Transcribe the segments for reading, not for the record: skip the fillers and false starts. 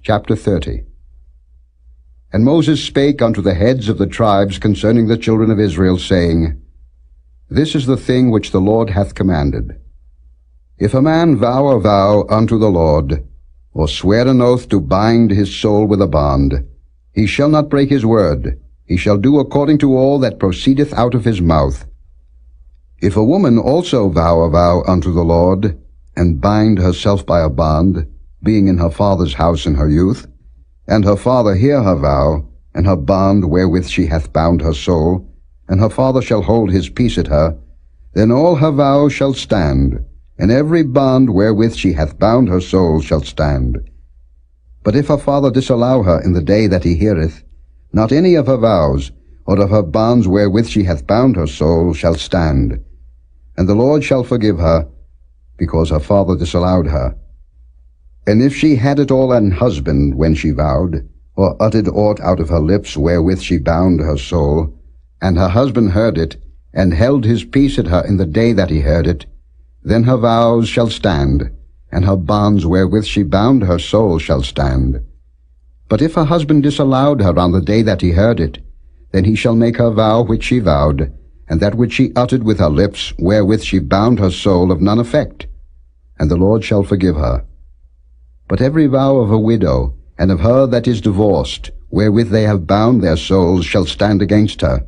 Chapter 30. And Moses spake unto the heads of the tribes concerning the children of Israel, saying, This is the thing which the Lord hath commanded. If a man vow a vow unto the Lord, or swear an oath to bind his soul with a bond, he shall not break his word. He shall do according to all that proceedeth out of his mouth. If a woman also vow a vow unto the Lord, and bind herself by a bond, being in her father's house in her youth, and her father hear her vow, and her bond wherewith she hath bound her soul, and her father shall hold his peace at her, then all her vows shall stand, and every bond wherewith she hath bound her soul shall stand. But if her father disallow her in the day that he heareth, not any of her vows, or of her bonds wherewith she hath bound her soul, shall stand. And the Lord shall forgive her, because her father disallowed her. And if she had at all an husband when she vowed, or uttered aught out of her lips wherewith she bound her soul, and her husband heard it, and held his peace at her in the day that he heard it, then her vows shall stand, and her bonds wherewith she bound her soul shall stand. But if her husband disallowed her on the day that he heard it, then he shall make her vow which she vowed, and that which she uttered with her lips, wherewith she bound her soul, of none effect, and the Lord shall forgive her. But every vow of a widow, and of her that is divorced, wherewith they have bound their souls, shall stand against her.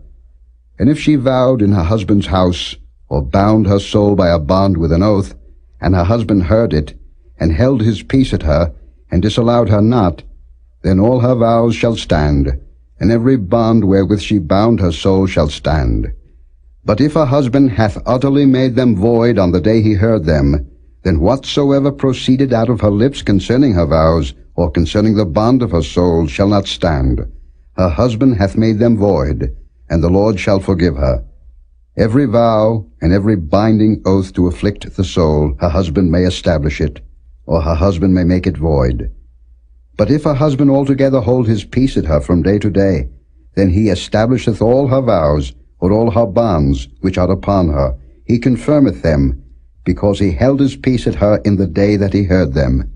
And if she vowed in her husband's house, or bound her soul by a bond with an oath, and her husband heard it, and held his peace at her, and disallowed her not, then all her vows shall stand, and every bond wherewith she bound her soul shall stand. But if her husband hath utterly made them void on the day he heard them, then whatsoever proceeded out of her lips concerning her vows, or concerning the bond of her soul, shall not stand. Her husband hath made them void, and the Lord shall forgive her. Every vow and every binding oath to afflict the soul, her husband may establish it, or her husband may make it void. But if her husband altogether hold his peace at her from day to day, then he establisheth all her vows, or all her bonds which are upon her. He confirmeth them, because he held his peace at her in the day that he heard them.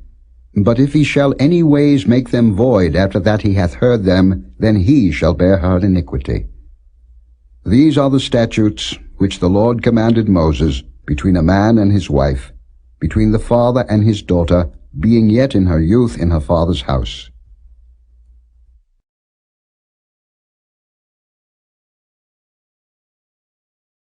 But if he shall any ways make them void after that he hath heard them, then he shall bear her iniquity. These are the statutes which the Lord commanded Moses between a man and his wife, between the father and his daughter, being yet in her youth in her father's house.